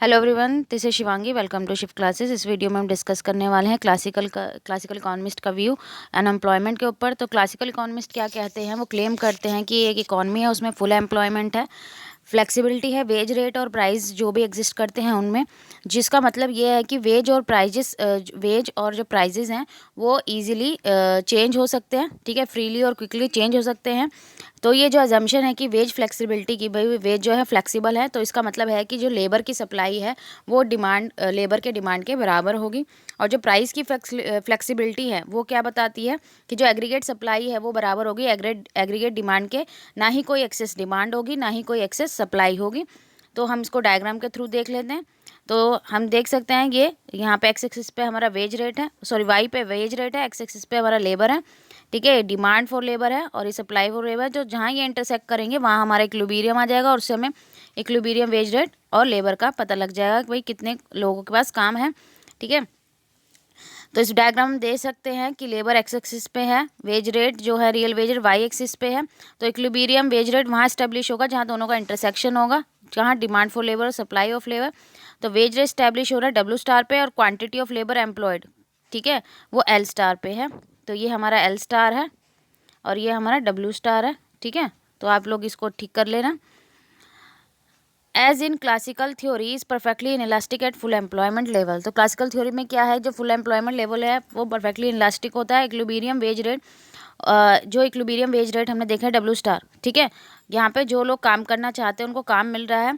Hello everyone, this is Shivangi. Welcome to shift classes. इस video में हम डिस्कस करने वाले हैं क्लासिकल इकोनॉमिस्ट का व्यू अनएम्प्लॉयमेंट के ऊपर। तो क्लासिकल इकोनॉमिस्ट क्या कहते हैं, वो क्लेम करते हैं कि एक इकॉनमी है, उसमें फुल एम्प्लॉयमेंट है, फ्लेक्सिबिलिटी है, वेज रेट और प्राइस जो भी एग्जिस्ट करते हैं उनमें, जिसका मतलब ये है कि वेज और जो प्राइजेस हैं वो इजीली चेंज हो सकते हैं, ठीक है, फ्रीली और क्विकली चेंज हो सकते हैं। तो ये जो अजम्पशन है कि वेज फ्लेक्सिबिलिटी की, भाई वेज जो है फ्लेक्सिबल है, तो इसका मतलब है कि जो लेबर की सप्लाई है वो लेबर के डिमांड के बराबर होगी। और जो प्राइस की फ्लेक्सिबिलिटी है वो क्या बताती है कि जो एग्रीगेट सप्लाई है वो बराबर होगी एग्रीगेट डिमांड के, ना ही कोई एक्सेस डिमांड होगी ना ही कोई एक्सेस सप्लाई होगी। तो हम इसको डायग्राम के थ्रू देख लेते हैं। तो हम देख सकते हैं ये यहाँ पे एक्स एक्सिस पे हमारा वेज रेट है, सॉरी वाई पे वेज रेट है, एक्स एक्सिस पे हमारा लेबर है, ठीक है, डिमांड फॉर लेबर है और ये सप्लाई फॉर लेबर। जो जहाँ ये इंटरसेक्ट करेंगे वहाँ हमारा इक्विलिब्रियम आ जाएगा और उससे हमें इक्विलिब्रियम वेज रेट और लेबर का पता लग जाएगा कि भाई कितने लोगों के पास काम है, ठीक है। तो इस डायग्राम में दे सकते हैं कि लेबर एक्स एक्सिस पे है, वेज रेट जो है real wage rate Y axis पे है। तो इक्विलिब्रियम वेज रेट वहाँ स्टैब्लिश होगा जहाँ दोनों का इंटरसेक्शन होगा, जहाँ डिमांड फॉर लेबर और सप्लाई ऑफ लेबर। तो वेज रेट स्टैब्लिश हो रहा है डब्ल्यू स्टार पे और क्वांटिटी ऑफ लेबर एम्प्लॉयड, ठीक है, वो एल स्टार पे है। तो ये हमारा एल स्टार है और ये हमारा डब्ल्यू स्टार है, ठीक है। तो आप लोग इसको ठीक कर लेना। As in classical theory is perfectly inelastic at full employment level. तो क्लासिकल थ्योरी में क्या है, जो फुल एम्प्लॉयमेंट लेवल है वो परफेक्टली इनइलास्टिक होता है। इक्विलिब्रियम वेज रेट, जो इक्विलिब्रियम वेज रेट हमने देखा है डब्ल्यू स्टार, ठीक है, यहाँ पे जो लोग काम करना चाहते हैं उनको काम मिल रहा है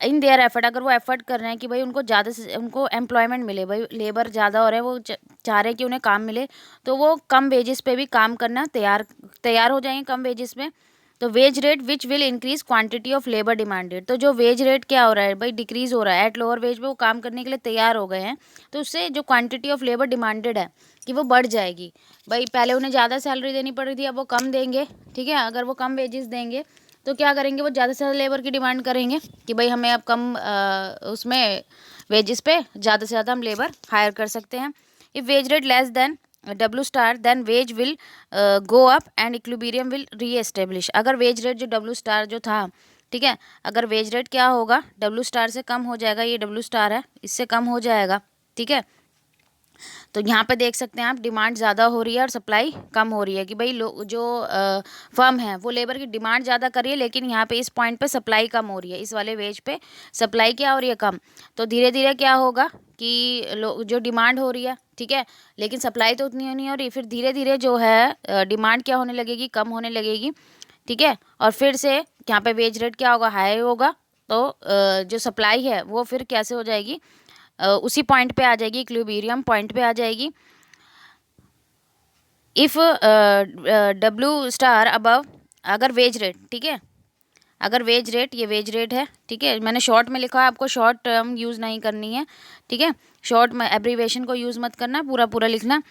इन देयर एफर्ट। अगर वो एफर्ट कर रहे हैं कि भाई उनको ज़्यादा से उनको एम्प्लॉयमेंट मिले, भाई लेबर ज़्यादा हो रहा है, वो चाह रहे हैं कि उन्हें काम मिले, तो वो कम वेजेस पे भी काम करना तैयार हो जाएंगे कम वेजेस पे। तो wage rate which will increase quantity of labour demanded. तो जो वेज रेट क्या हो रहा है भाई, डिक्रीज हो रहा है, एट लोअर वेज पे वो काम करने के लिए तैयार हो गए हैं, तो उससे जो क्वांटिटी ऑफ लेबर डिमांडेड है कि वो बढ़ जाएगी। भाई पहले उन्हें ज़्यादा सैलरी देनी पड़ रही थी, अब वो कम देंगे, ठीक है। अगर वो कम वेजेस देंगे तो क्या करेंगे, वो ज़्यादा से ज़्यादा लेबर की डिमांड करेंगे कि भाई हमें अब कम उसमें वेजेस पे ज़्यादा से ज़्यादा हम लेबर हायर कर सकते हैं। If wage rate less than W star then wage will go up and equilibrium will reestablish. अगर वेज रेट जो डब्ल्यू स्टार जो था, ठीक है, अगर वेज रेट क्या होगा, डब्ल्यू स्टार से कम हो जाएगा, ये डब्ल्यू स्टार है, इससे कम हो जाएगा, ठीक है। तो यहाँ पे देख सकते हैं आप, डिमांड ज़्यादा हो रही है और सप्लाई कम हो रही है कि भाई जो फर्म है वो लेबर की डिमांड ज़्यादा कर रही है, लेकिन यहाँ पे इस पॉइंट पे सप्लाई कम हो रही है, इस वाले वेज पे सप्लाई क्या हो रही है, कम। तो धीरे धीरे क्या होगा कि जो डिमांड हो रही है, ठीक है, लेकिन सप्लाई तो उतनी नहीं हो रही, फिर धीरे धीरे जो है डिमांड क्या होने लगेगी, कम होने लगेगी, ठीक है। और फिर से यहाँ पे वेज रेट क्या होगा, हाई होगा। तो जो सप्लाई है वो फिर कैसे हो जाएगी, उसी पॉइंट पे आ जाएगी, इक्विलिब्रियम पॉइंट पे आ जाएगी। इफ़ डब्ल्यू स्टार अबव, अगर वेज रेट, ठीक है, अगर वेज रेट, ये वेज रेट है, ठीक है, मैंने शॉर्ट में लिखा है, आपको शॉर्ट टर्म यूज़ नहीं करनी है, ठीक है, शॉर्ट में एब्रीवेशन को यूज़ मत करना, पूरा पूरा लिखना।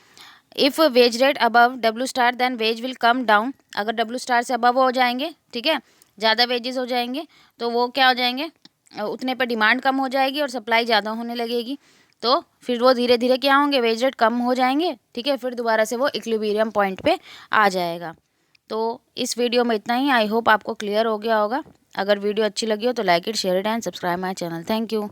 If wage rate above W star then wage will come down. अगर डब्ल्यू स्टार से अबव हो जाएंगे, ठीक है, ज़्यादा वेजेस हो जाएंगे, तो वो क्या हो जाएंगे, उतने पर डिमांड कम हो जाएगी और सप्लाई ज़्यादा होने लगेगी। तो फिर वो धीरे धीरे क्या होंगे, वेज रेट कम हो जाएंगे, ठीक है, फिर दोबारा से वो इक्विलिब्रियम पॉइंट पे आ जाएगा। तो इस वीडियो में इतना ही। आई होप आपको क्लियर हो गया होगा। अगर वीडियो अच्छी लगी हो तो like it, share it and subscribe my channel. Thank you.